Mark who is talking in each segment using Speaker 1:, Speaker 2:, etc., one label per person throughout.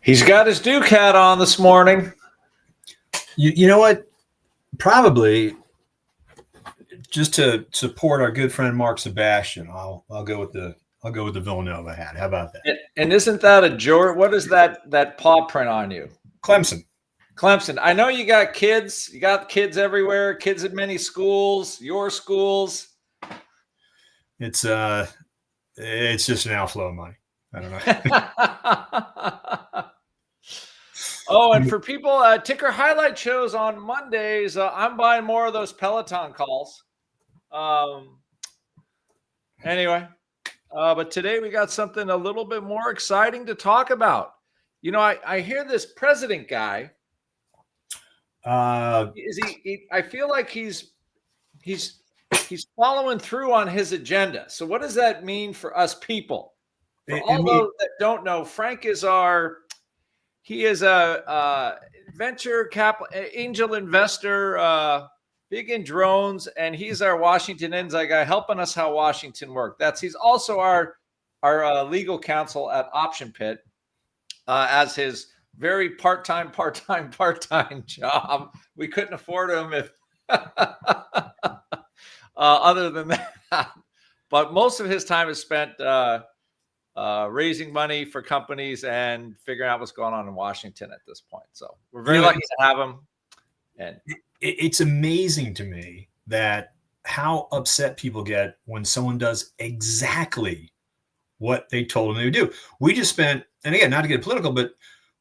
Speaker 1: He's got his Duke hat on this morning.
Speaker 2: You know what? Probably just to support our good friend Mark Sebastian, I'll go with the Villanova hat. How about that?
Speaker 1: And isn't that a George? What is that paw print on you?
Speaker 2: Clemson.
Speaker 1: Clemson. I know you got kids. You got kids everywhere. Kids at many schools. Your schools.
Speaker 2: It's just an outflow of money. I don't know.
Speaker 1: Oh, and for people, ticker highlight shows on Mondays. I'm buying more of those Peloton calls. Anyway, but today we got something a little bit more exciting to talk about. You know, I hear this president guy. Is he? I feel like he's following through on his agenda. So what does that mean for us people? For all those that don't know, Frank is he is a venture capital angel investor, big in drones, and he's our Washington Insight guy, helping us how Washington works. He's also our legal counsel at Option Pit, as his very part-time job. We couldn't afford him if other than that. But most of his time is spent raising money for companies and figuring out what's going on in Washington at this point. So we're very lucky to have him. And
Speaker 2: it's amazing to me that how upset people get when someone does exactly what they told them they would do. We just spent, and again, not to get political, but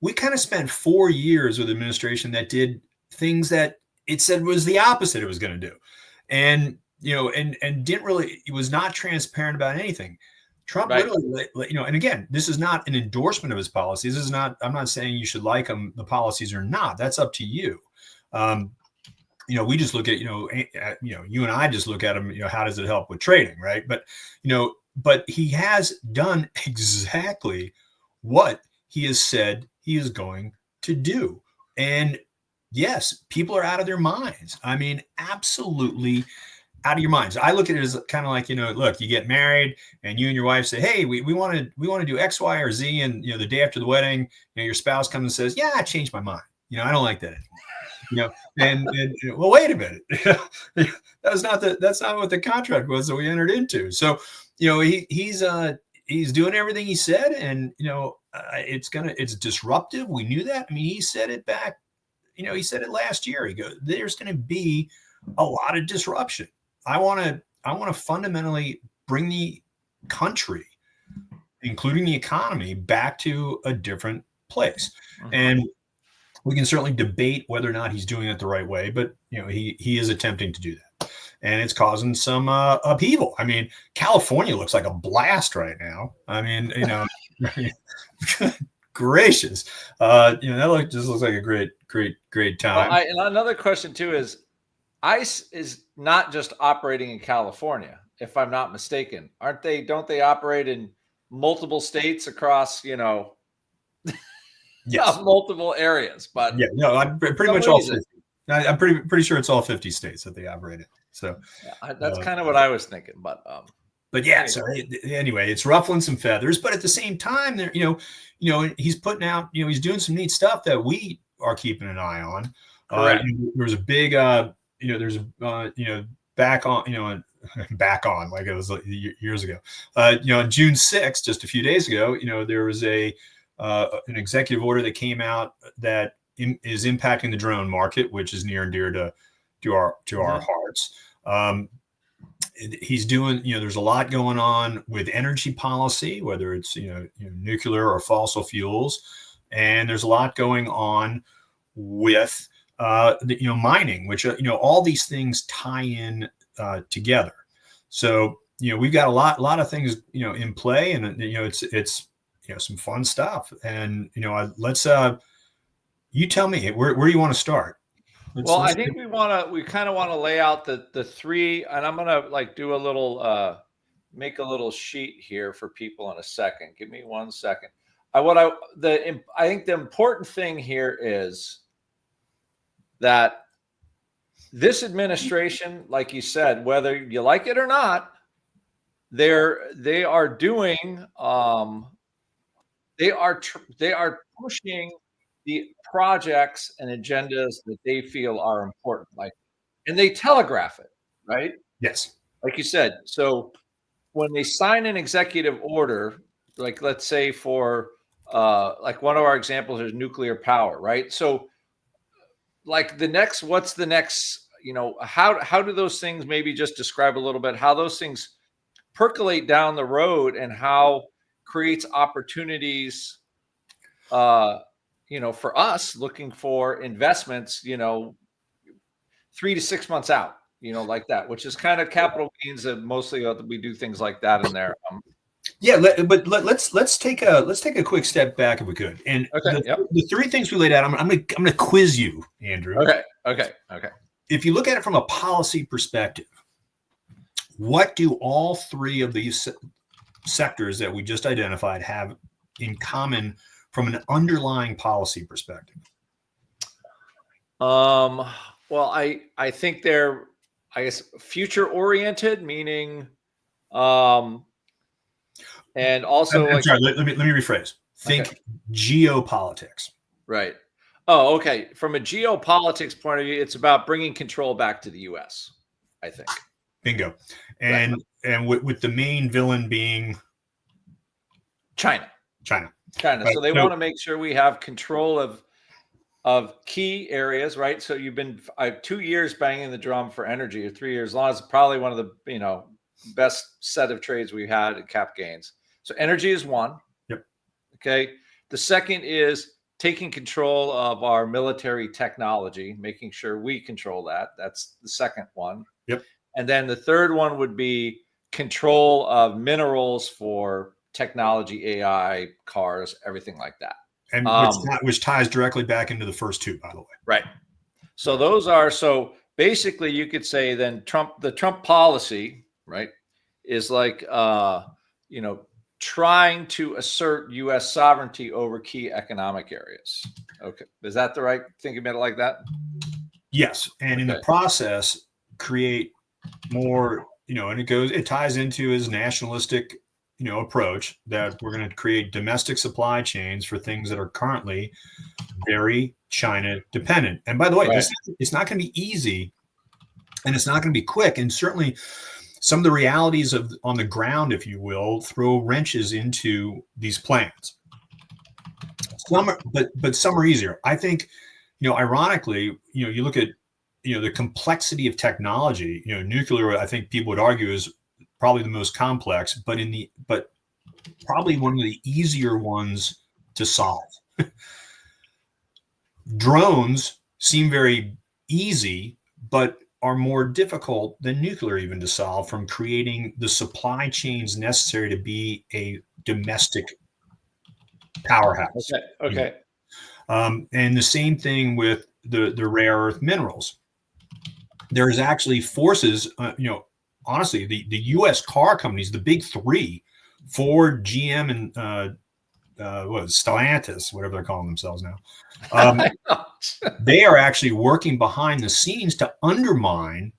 Speaker 2: we kind of spent 4 years with administration that did things that it said was the opposite it was going to do. And, and didn't really, it was not transparent about anything. Trump literally, and again, this is not an endorsement of his policies. This is not, I'm not saying you should like them, the policies or not. That's up to you. We just look at, you and I just look at them, how does it help with trading? Right. But he has done exactly what he has said he is going to do. And yes, people are out of their minds. I mean, absolutely out of your minds. I look at it as kind of like, look, you get married and you and your wife say, hey, we want to do X, Y, or Z. And, the day after the wedding, your spouse comes and says, yeah, I changed my mind. I don't like that anymore. And well, wait a minute. That's not what the contract was that we entered into. So, he's doing everything he said, and it's disruptive. We knew that. I mean, he said it back, he said it last year. He goes, there's going to be a lot of disruption. I want to fundamentally bring the country, including the economy, back to a different place. Mm-hmm. And we can certainly debate whether or not he's doing it the right way, but he is attempting to do that, and it's causing some upheaval. I mean, California looks like a blast right now. I mean, gracious, that just looks like a great time.
Speaker 1: Well, and another question too is, ICE is not just operating in California, if I'm not mistaken. Aren't they? Don't they operate in multiple states across,
Speaker 2: yes,
Speaker 1: multiple areas? But
Speaker 2: yeah, no, I'm pretty much all 50. I'm pretty sure it's all 50 states that they operate in. So
Speaker 1: that's kind of what I was thinking. But
Speaker 2: yeah. So anyway, it's ruffling some feathers, but at the same time, there, he's putting out, he's doing some neat stuff that we are keeping an eye on. There was a big, back on like it was years ago. On June 6th, just a few days ago, there was an executive order that came out that is impacting the drone market, which is near and dear to our hearts. He's doing, there's a lot going on with energy policy, whether it's, nuclear or fossil fuels. And there's a lot going on with, mining, which, all these things tie in together. So, we've got a lot of things, in play, and, it's some fun stuff. And, let's, you tell me, where do you want to start?
Speaker 1: I think we kind of want to lay out the three, and I'm going to do a little, make a little sheet here for people in a second. Give me 1 second. I think the important thing here is that this administration, like you said, whether you like it or not, they are doing, they are pushing the projects and agendas that they feel are important, and they telegraph it, right?
Speaker 2: Yes.
Speaker 1: Like you said. So when they sign an executive order, like let's say for like one of our examples is nuclear power, right? So like what's the next, how do those things, maybe just describe a little bit how those things percolate down the road and how creates opportunities for us looking for investments, 3 to 6 months out, like that, which is kind of capital gains, and mostly we do things like that in there.
Speaker 2: Yeah, let's take a quick step back if we could. And
Speaker 1: Okay. Yep.
Speaker 2: the three things we laid out, I'm gonna quiz you, Andrew.
Speaker 1: Okay.
Speaker 2: If you look at it from a policy perspective, what do all three of these sectors that we just identified have in common from an underlying policy perspective?
Speaker 1: Well, I think they're, I guess, future oriented, meaning, and also
Speaker 2: I'm sorry, let me rephrase. Think geopolitics.
Speaker 1: Right. Oh, okay. From a geopolitics point of view, it's about bringing control back to the U.S., I think.
Speaker 2: Bingo. And with the main villain being
Speaker 1: China.
Speaker 2: Right.
Speaker 1: So they want to make sure we have control of key areas, right? So I have 2 years banging the drum for energy, or 3 years long. It's probably one of the best set of trades we've had at cap gains. So energy is one.
Speaker 2: Yep.
Speaker 1: Okay. The second is taking control of our military technology, making sure we control that. That's the second one.
Speaker 2: Yep.
Speaker 1: And then the third one would be control of minerals for technology, AI, cars, everything like that.
Speaker 2: And which ties directly back into the first two, by the way.
Speaker 1: Right. So those are, so basically you could say then the Trump policy, right, is like, trying to assert U.S. sovereignty over key economic areas. Okay. Is that the right thinking about it like that?
Speaker 2: Yes. And in the process, create more, and it ties into his nationalistic, approach that we're going to create domestic supply chains for things that are currently very China dependent. And by the way, it's not going to be easy, and it's not going to be quick. And certainly some of the realities on the ground, if you will, throw wrenches into these plans. But some are easier. I think, ironically, you look at, the complexity of technology, nuclear, I think people would argue, is probably the most complex, but probably one of the easier ones to solve. Drones seem very easy, but are more difficult than nuclear even to solve, from creating the supply chains necessary to be a domestic powerhouse.
Speaker 1: Okay.
Speaker 2: And the same thing with the rare earth minerals. There's actually forces, honestly, the U.S. car companies, the big three, Ford, GM, and Stellantis, whatever they're calling themselves now, they are actually working behind the scenes to undermine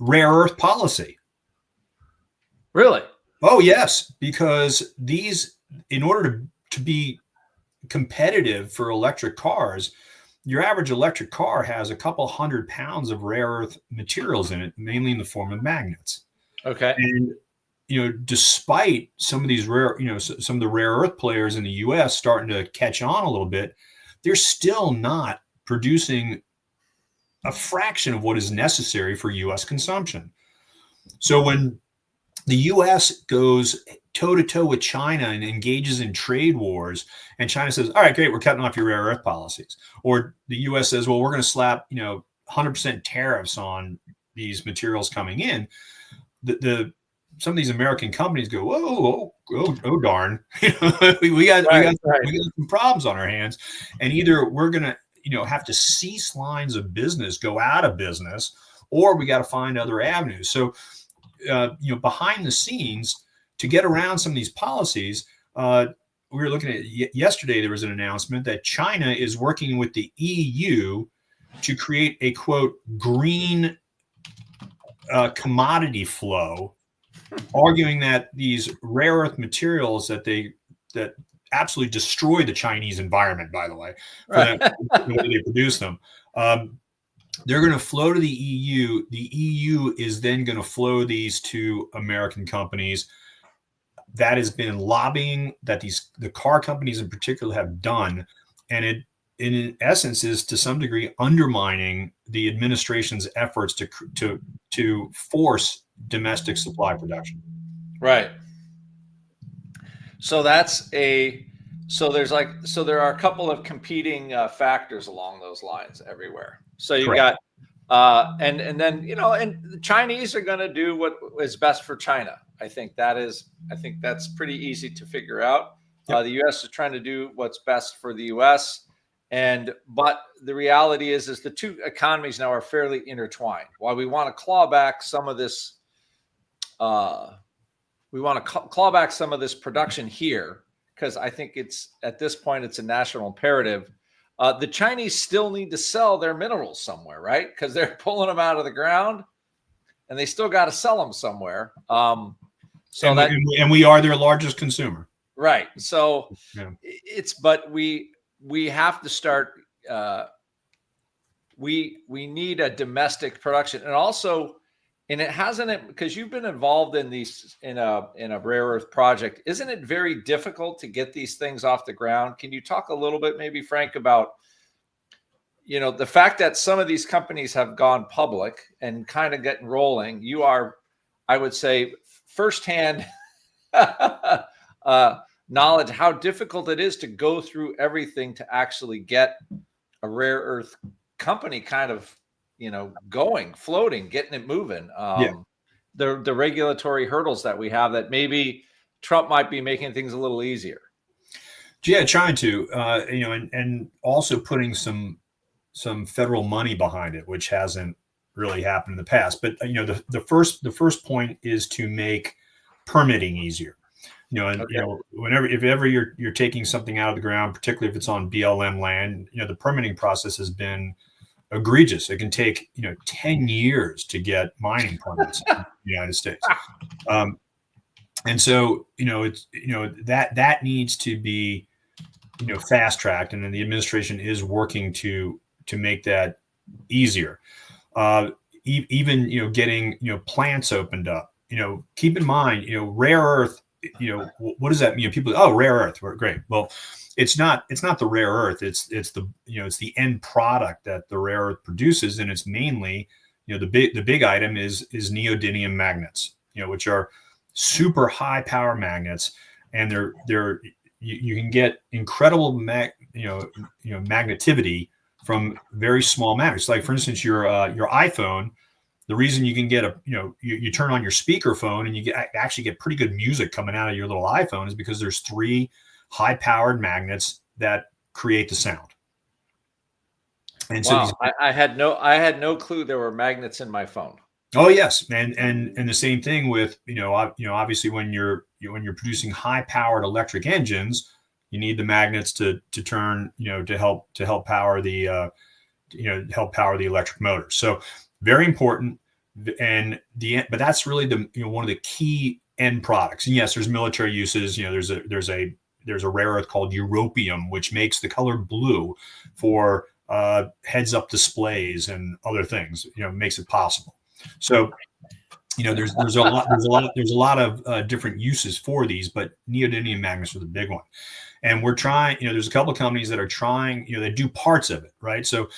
Speaker 2: rare earth policy.
Speaker 1: Really?
Speaker 2: Oh, yes, because in order to be competitive for electric cars, your average electric car has a couple 100 pounds of rare earth materials in it, mainly in the form of magnets.
Speaker 1: Okay.
Speaker 2: And, despite some of these some of the rare earth players in the U.S. starting to catch on a little bit, they're still not producing a fraction of what is necessary for U.S. consumption. So when the U.S. goes toe-to-toe with China and engages in trade wars, and China says, all right, great, we're cutting off your rare earth policies. Or the U.S. says, well, we're going to slap, 100% tariffs on these materials coming in. Some of these American companies go, oh darn, we got some problems on our hands. And either we're going to, have to cease lines of business, go out of business, or we got to find other avenues. So, behind the scenes, to get around some of these policies, we were looking at yesterday, there was an announcement that China is working with the EU to create a, quote, green commodity flow, arguing that these rare earth materials that absolutely destroy the Chinese environment, by the way, for
Speaker 1: Right.
Speaker 2: them, the way they produce them. They're going to flow to the EU. The EU is then going to flow these to American companies. That has been lobbying that the car companies in particular have done, and it in essence is to some degree undermining the administration's efforts to force domestic supply production.
Speaker 1: Right. So that's a so there's like so there are a couple of competing factors along those lines everywhere. So you
Speaker 2: Correct.
Speaker 1: got and then and the Chinese are going to do what is best for China. I think that's pretty easy to figure out.
Speaker 2: Yep.
Speaker 1: The U.S. is trying to do what's best for the U.S. But the reality is the two economies now are fairly intertwined. While we want to claw back some of this production here because I think it's at this point it's a national imperative. The Chinese still need to sell their minerals somewhere, right? Because they're pulling them out of the ground, and they still got to sell them somewhere.
Speaker 2: And we are their largest consumer,
Speaker 1: right? So
Speaker 2: yeah.
Speaker 1: But we have to start. We need a domestic production, and also. And it hasn't because you've been involved in these in a rare earth project. Isn't it very difficult to get these things off the ground? Can you talk a little bit, maybe Frank, about the fact that some of these companies have gone public and kind of getting rolling? You are, I would say, firsthand knowledge how difficult it is to go through everything to actually get a rare earth company kind of going, floating, getting it moving.
Speaker 2: Yeah.
Speaker 1: The regulatory hurdles that we have that maybe Trump might be making things a little easier.
Speaker 2: Yeah, trying to, and also putting some federal money behind it, which hasn't really happened in the past. But the first point is to make permitting easier. Whenever if ever you're taking something out of the ground, particularly if it's on BLM land, the permitting process has been egregious. It can take 10 years to get mining permits in the United States, and so it's that needs to be fast tracked, and then the administration is working to make that easier. Even getting plants opened up. Keep in mind rare earth. What does that mean? People, oh, rare earth, great. Well, it's not the rare earth. It's the end product that the rare earth produces, and it's mainly the big item is neodymium magnets, which are super high power magnets, and you can get incredible magnetivity from very small magnets. Like for instance, your iPhone. The reason you can get you turn on your speakerphone and you actually get pretty good music coming out of your little iPhone is because there's 3 high-powered magnets that create the sound. And
Speaker 1: wow.
Speaker 2: so
Speaker 1: I had no clue there were magnets in my phone.
Speaker 2: Oh yes, and the same thing with obviously when you're producing high-powered electric engines, you need the magnets to turn to help power the electric motor. So very important, and but that's really one of the key end products. And yes, there's military uses. There's a rare earth called europium, which makes the color blue for heads-up displays and other things. Makes it possible. So there's a lot of different uses for these, but neodymium magnets are the big one. And we're trying. There's a couple of companies that are trying. They do parts of it, right? So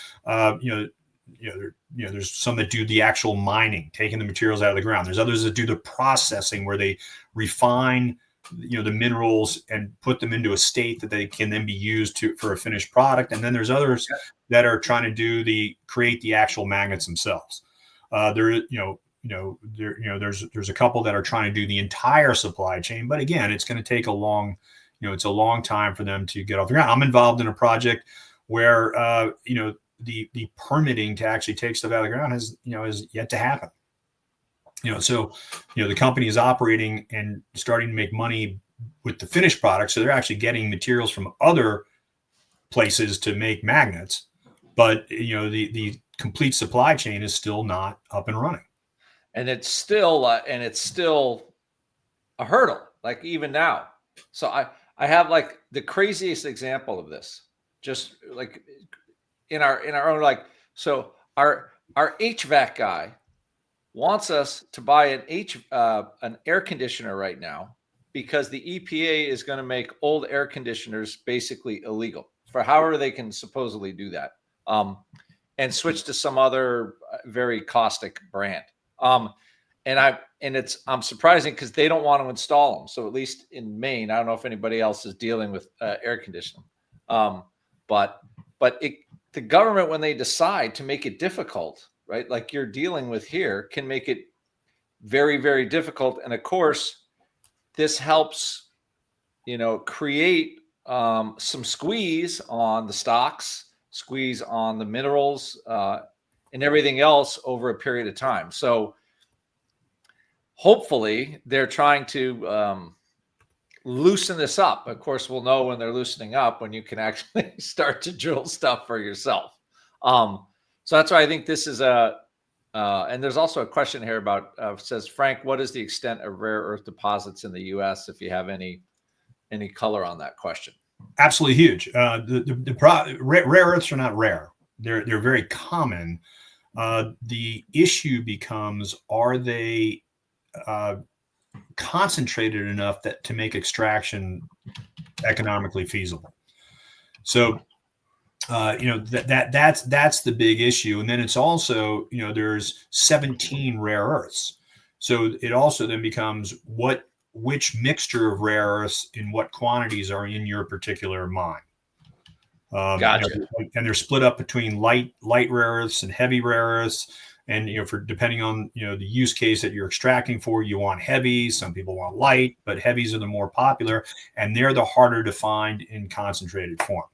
Speaker 2: there's some that do the actual mining, taking the materials out of the ground. There's others that do the processing where they refine the minerals and put them into a state that they can then be used for a finished product. And then there's others that are trying to create the actual magnets themselves. There's a couple that are trying to do the entire supply chain, but again, it's going to take a long time for them to get off the ground. I'm involved in a project where the permitting to actually take stuff out of the ground has yet to happen. So the company is operating and starting to make money with the finished product, so they're actually getting materials from other places to make magnets, but the complete supply chain is still not up and running,
Speaker 1: and it's still a hurdle, like even now. So I have like the craziest example of this, just like in our own, like, so our HVAC guy wants us to buy an air conditioner right now because the EPA is going to make old air conditioners basically illegal for however they can supposedly do that, and switch to some other very caustic brand. I'm surprising because they don't want to install them. So at least in Maine, I don't know if anybody else is dealing with air conditioning, but the government, when they decide to make it difficult, right, like you're dealing with here, can make it very, very difficult. And of course, this helps, create some squeeze on the stocks, squeeze on the minerals, and everything else over a period of time. So hopefully they're trying to loosen this up. Of course, we'll know when they're loosening up, when you can actually start to drill stuff for yourself. So that's why I think this is and there's also a question here about, says, Frank, what is the extent of rare earth deposits in the U.S.? If you have any color on that question.
Speaker 2: Absolutely huge. Rare earths are not rare. They're very common. The issue becomes, are they concentrated enough to make extraction economically feasible? So that's the big issue. And then it's also, there's 17 rare earths. So it also then becomes which mixture of rare earths in what quantities are in your particular mine.
Speaker 1: Gotcha.
Speaker 2: And they're split up between light rare earths and heavy rare earths. And, for depending on, the use case that you're extracting for, you want heavy, some people want light, but heavies are the more popular, and they're the harder to find in concentrated form.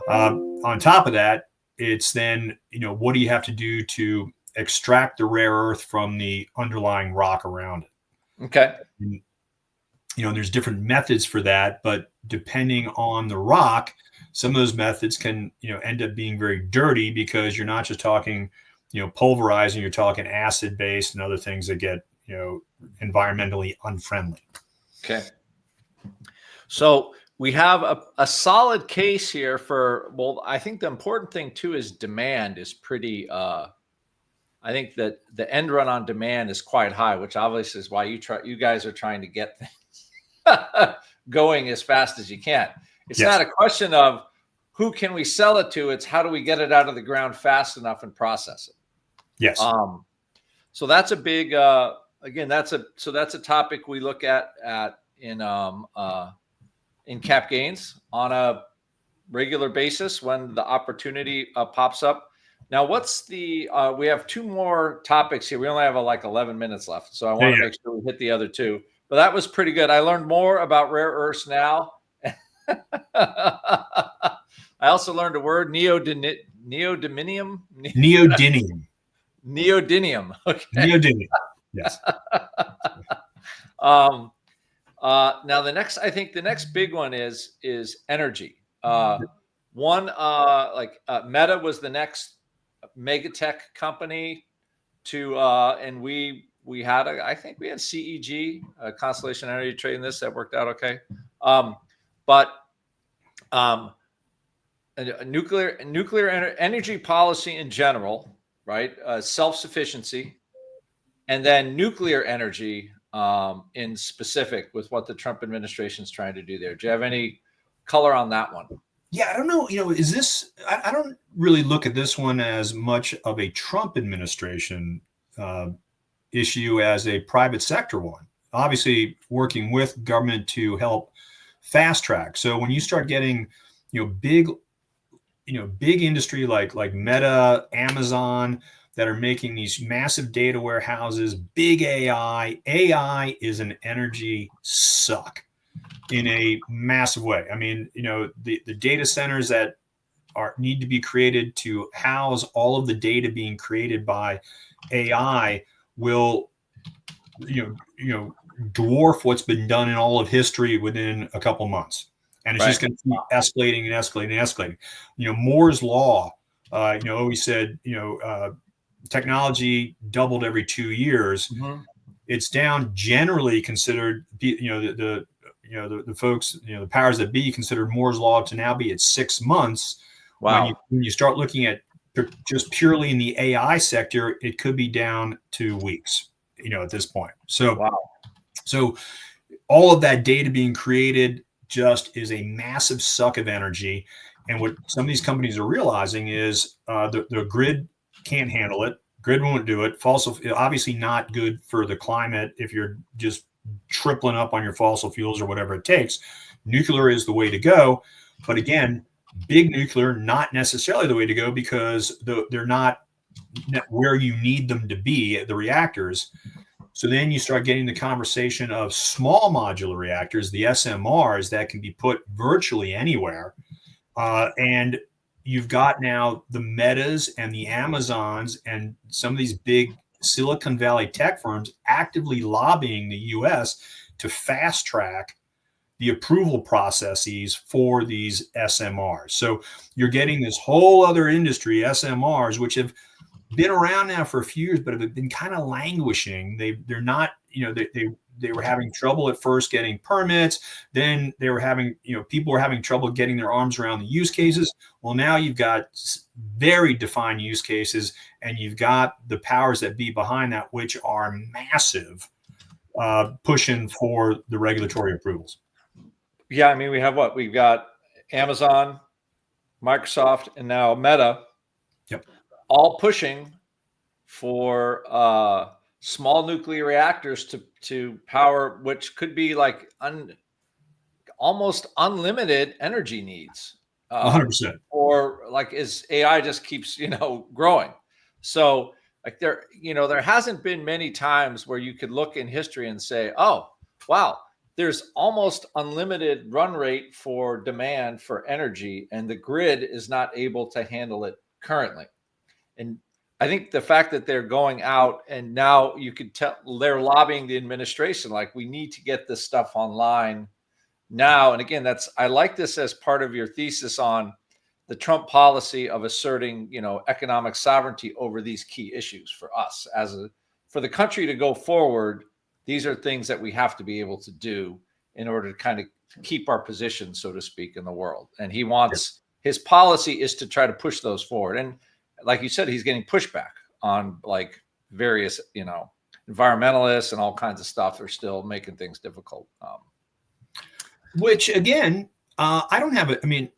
Speaker 2: On top of that, it's then, what do you have to do to extract the rare earth from the underlying rock around it?
Speaker 1: Okay.
Speaker 2: And, there's different methods for that, but depending on the rock, some of those methods can, end up being very dirty, because you're not just talking, pulverizing, you're talking acid based and other things that get, environmentally unfriendly.
Speaker 1: Okay. So we have a solid case here for, well, I think the important thing too is demand is pretty, I think that the end run on demand is quite high, which obviously is why you guys are trying to get things going as fast as you can. It's
Speaker 2: Yes.
Speaker 1: not a question of who can we sell it to, it's how do we get it out of the ground fast enough and process it.
Speaker 2: Yes.
Speaker 1: So that's a big, again, that's a topic we look at in cap gains on a regular basis when the opportunity pops up. Now, what's the, we have two more topics here. We only have like 11 minutes left. So I want to make sure we hit the other two, but that was pretty good. I learned more about rare earths now. I also learned a word, neodymium.
Speaker 2: Neodymium.
Speaker 1: Neodymium. Okay.
Speaker 2: Neodymium. Yes.
Speaker 1: Now I think the next big one is energy. Meta was the next megatech company to, and we had I think we had CEG, Constellation Energy trading this, that worked out okay. Nuclear energy policy in general, right? Self-sufficiency, and then nuclear energy in specific with what the Trump administration is trying to do there. Do you have any color on that one?
Speaker 2: Yeah, I don't know. Is this, I don't really look at this one as much of a Trump administration issue as a private sector one. Obviously, working with government to help fast track. So when you start getting, big industry like Meta, Amazon, that are making these massive data warehouses, big AI is an energy suck in a massive way. I mean, the data centers that need to be created to house all of the data being created by AI will, dwarf what's been done in all of history within a couple months. And it's just going to keep escalating and escalating and escalating. Moore's law, always said, technology doubled every 2 years.
Speaker 1: Mm-hmm.
Speaker 2: It's down generally considered, the the folks, the powers that be considered Moore's law to now be at 6 months.
Speaker 1: Wow.
Speaker 2: When you start looking at just purely in the AI sector, it could be down to weeks, at this point. So,
Speaker 1: wow.
Speaker 2: So all of that data being created just is a massive suck of energy. And what some of these companies are realizing is the grid can't handle it. Grid won't do it. Fossil, obviously not good for the climate if you're just tripling up on your fossil fuels or whatever it takes. Nuclear is the way to go. But again, big nuclear, not necessarily the way to go because they're not where you need them to be at the reactors. So then you start getting the conversation of small modular reactors, the SMRs, that can be put virtually anywhere. And you've got now the Metas and the Amazons and some of these big Silicon Valley tech firms actively lobbying the US to fast track the approval processes for these SMRs. So you're getting this whole other industry, SMRs, which have been around now for a few years, but have been kind of languishing. They're not, they were having trouble at first getting permits. Then they were having, people were having trouble getting their arms around the use cases. Well, now you've got very defined use cases, and you've got the powers that be behind that, which are massive, pushing for the regulatory approvals.
Speaker 1: Yeah, I mean, we have what? We've got Amazon, Microsoft, and now Meta.
Speaker 2: Yep.
Speaker 1: All pushing for small nuclear reactors to power, which could be like almost unlimited energy needs.
Speaker 2: 100%.
Speaker 1: Or like as AI just keeps, growing. So like there hasn't been many times where you could look in history and say, oh, wow, there's almost unlimited run rate for demand for energy, and the grid is not able to handle it currently. And I think the fact that they're going out and now you could tell they're lobbying the administration, like we need to get this stuff online now. And again, I like this as part of your thesis on the Trump policy of asserting, economic sovereignty over these key issues for us for the country to go forward. These are things that we have to be able to do in order to kind of keep our position, so to speak, in the world. And he wants his policy is to try to push those forward. And like you said, he's getting pushback on like various, environmentalists and all kinds of stuff are still making things difficult.
Speaker 2: Which again, I don't have I mean,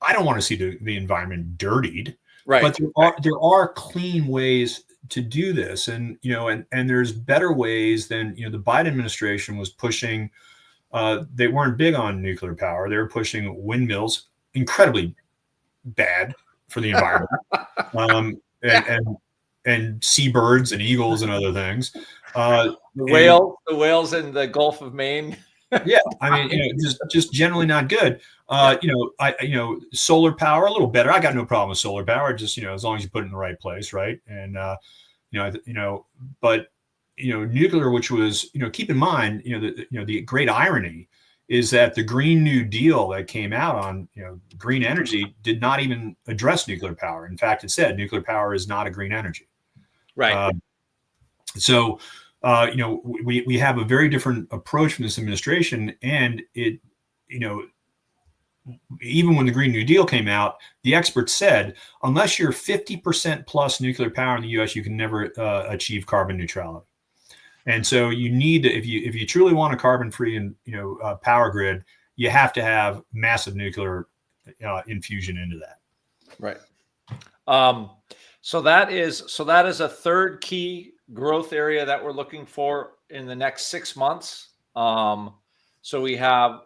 Speaker 2: I don't want to see the environment dirtied,
Speaker 1: right?
Speaker 2: But there are clean ways to do this, and and there's better ways than the Biden administration was pushing. They weren't big on nuclear power; they were pushing windmills, incredibly bad for the environment, and seabirds and eagles and other things.
Speaker 1: The whales in the Gulf of Maine.
Speaker 2: Yeah, I mean, just generally not good. Solar power a little better. I got no problem with solar power, just as long as you put it in the right place, right? And but nuclear, which was keep in mind, the great irony is that the Green New Deal that came out on green energy did not even address nuclear power. In fact, it said nuclear power is not a green energy.
Speaker 1: Right.
Speaker 2: So we have a very different approach from this administration, and it, even when the Green New Deal came out, the experts said, unless you're 50% plus nuclear power in the U.S., you can never achieve carbon neutrality. And so you need to, if you truly want a carbon-free and power grid, you have to have massive nuclear infusion into that.
Speaker 1: Right. So that is a third key growth area that we're looking for in the next 6 months. So we have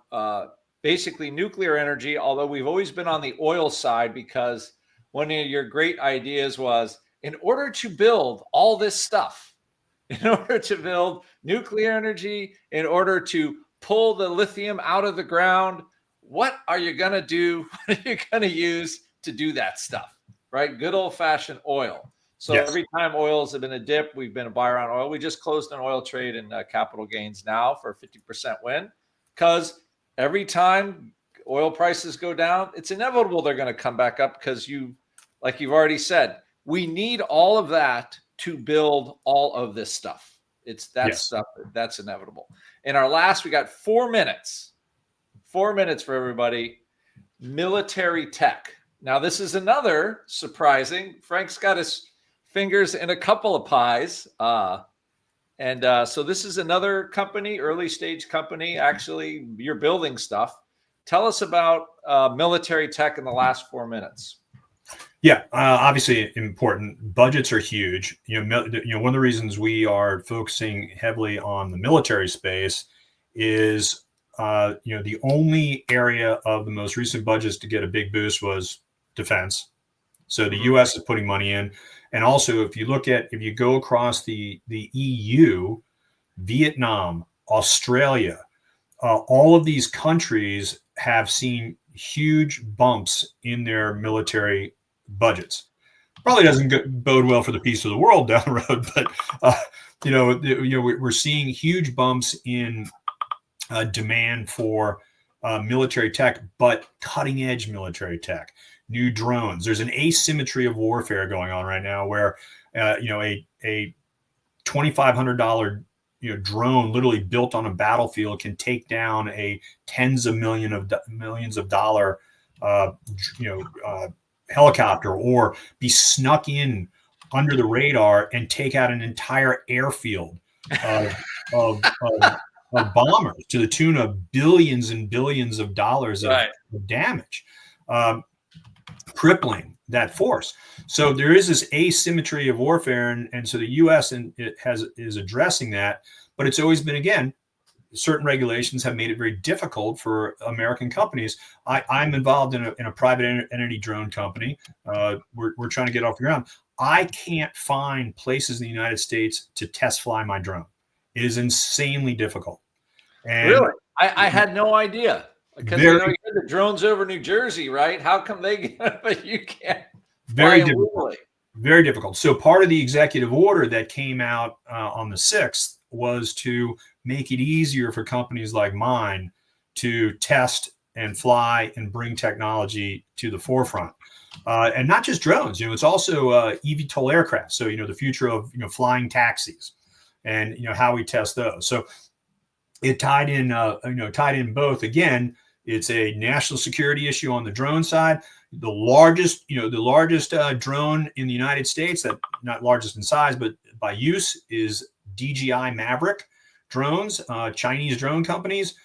Speaker 1: basically nuclear energy, although we've always been on the oil side because one of your great ideas was in order to build all this stuff, in order to build nuclear energy, in order to pull the lithium out of the ground, what are you going to do? What are you going to use to do that stuff? Right? Good old fashioned oil. So yes. Every time oils have been a dip, we've been a buyer on oil. We just closed an oil trade in capital gains now for a 50% win, because every time oil prices go down, it's inevitable they're going to come back up because like you've already said, we need all of that to build all of this stuff. It's that
Speaker 2: Yes.
Speaker 1: stuff that's inevitable. In our last, we got 4 minutes. 4 minutes for everybody. Military tech. Now, this is another surprising. Frank's got his fingers in a couple of pies. So this is another company, early stage company. Actually, you're building stuff. Tell us about military tech in the last 4 minutes.
Speaker 2: Yeah, obviously important. Budgets are huge. One of the reasons we are focusing heavily on the military space is, the only area of the most recent budgets to get a big boost was defense. So the U.S. is putting money in, and also if you go across the EU, Vietnam, Australia, all of these countries have seen huge bumps in their military budgets. Probably doesn't bode well for the peace of the world down the road, but we're seeing huge bumps in demand for military tech, but cutting edge military tech, new drones. There's an asymmetry of warfare going on right now where a $2,500 drone literally built on a battlefield can take down a tens of millions of dollar helicopter, or be snuck in under the radar and take out an entire airfield of bombers to the tune of billions and billions of dollars of damage, crippling that force. So there is this asymmetry of warfare, and so the U.S. is addressing that, but it's always been, again, certain regulations have made it very difficult for American companies. I'm involved in a private entity drone company. We're trying to get off the ground. I can't find places in the United States to test fly my drone. It is insanely difficult. And
Speaker 1: really? I had no idea, because you had the drones over New Jersey, right? How come they get, but you can't?
Speaker 2: Very difficult. Very difficult. So part of the executive order that came out on the 6th was to make it easier for companies like mine to test and fly and bring technology to the forefront. And not just drones, it's also eVTOL aircraft. So, the future of, flying taxis and, how we test those. So it tied in both. Again, it's a national security issue on the drone side. The largest drone in the United States, that not largest in size, but by use, is DJI Maverick drones, Chinese drone companies.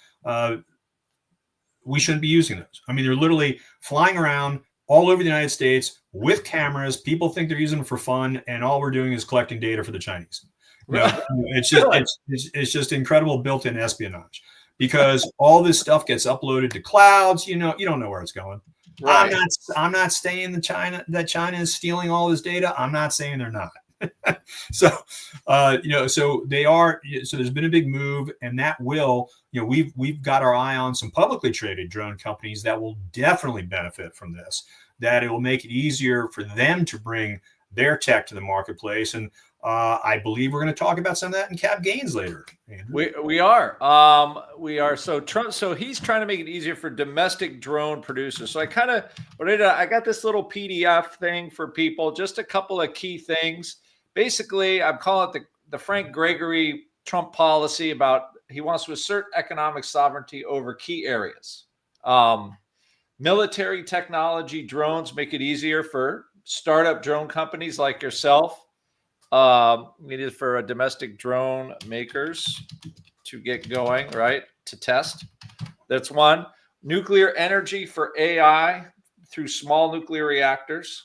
Speaker 2: We shouldn't be using those. I mean, they're literally flying around all over the United States with cameras. People think they're using them for fun, and all we're doing is collecting data for the Chinese. It's just incredible built-in espionage, because all this stuff gets uploaded to clouds. You don't know where it's going. Right. I'm not saying that China is stealing all this data. I'm not saying they're not. So they are. So there's been a big move, and that will, we've got our eye on some publicly traded drone companies that will definitely benefit from this. That it will make it easier for them to bring their tech to the marketplace, and I believe we're going to talk about some of that in Cap Gains later. Andrew.
Speaker 1: We are. So Trump. So he's trying to make it easier for domestic drone producers. So I got this little PDF thing for people. Just a couple of key things. Basically, I'm calling it the Frank Gregory Trump policy about he wants to assert economic sovereignty over key areas. Military technology, drones make it easier for startup drone companies like yourself. Needed for domestic drone makers to get going, right? To test. That's one. Nuclear energy for AI through small nuclear reactors.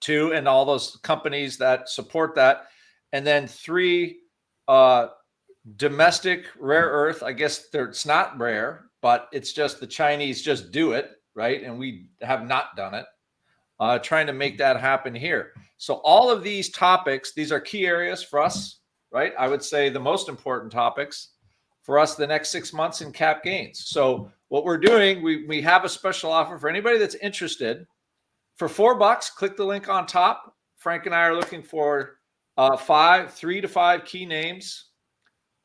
Speaker 1: 2, and all those companies that support that. And then 3, domestic rare earth. I guess it's not rare, but it's just the Chinese just do it, right? And we have not done it. Trying to make that happen here. So all of these topics, these are key areas for us, right? I would say the most important topics for us the next 6 months in Cap Gains. So what we're doing, we have a special offer for anybody that's interested. For $4, click the link on top. Frank and I are looking for 3 to 5 key names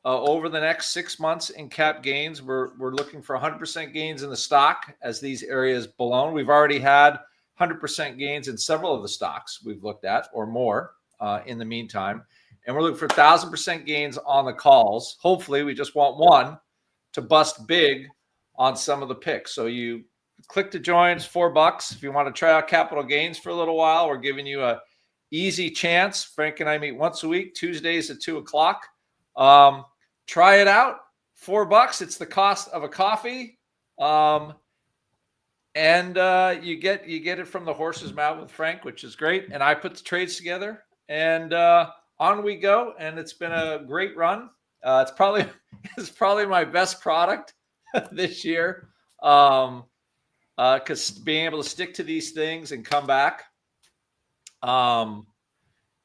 Speaker 1: over the next 6 months in Cap Gains. We're looking for 100% gains in the stock as these areas belong. We've already had 100% gains in several of the stocks we've looked at, or more in the meantime. and we're looking for 1,000% gains on the calls. Hopefully, we just want one to bust big on some of the picks. So you click to join. It's $4 if you want to try out capital gains for a little while. We're giving you a easy chance. Frank and I meet once a week, Tuesdays at 2:00. Try it out. $4. It's the cost of a coffee. And you get it from the horse's mouth with Frank, which is great. And I put the trades together, and on we go. And it's been a great run. It's probably my best product this year, because being able to stick to these things and come back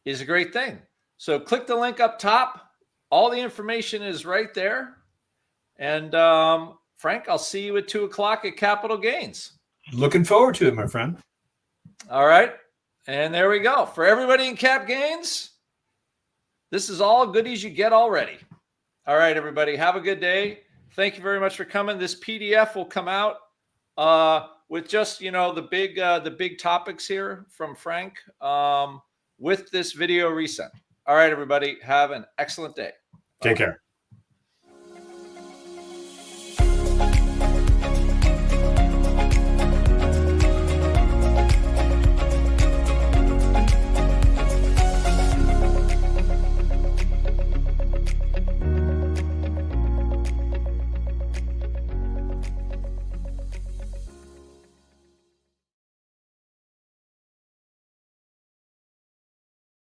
Speaker 1: is a great thing. So click the link up top. All the information is right there. And Frank, I'll see you at 2:00 at Capital Gains.
Speaker 2: Looking forward to it, my friend.
Speaker 1: All right. And there we go. For everybody in Cap Gains, this is all goodies you get already. All right, everybody. Have a good day. Thank you very much for coming. This PDF will come out with just, the big topics here from Frank with this video resent. All right, everybody. Have an excellent day.
Speaker 2: Take care.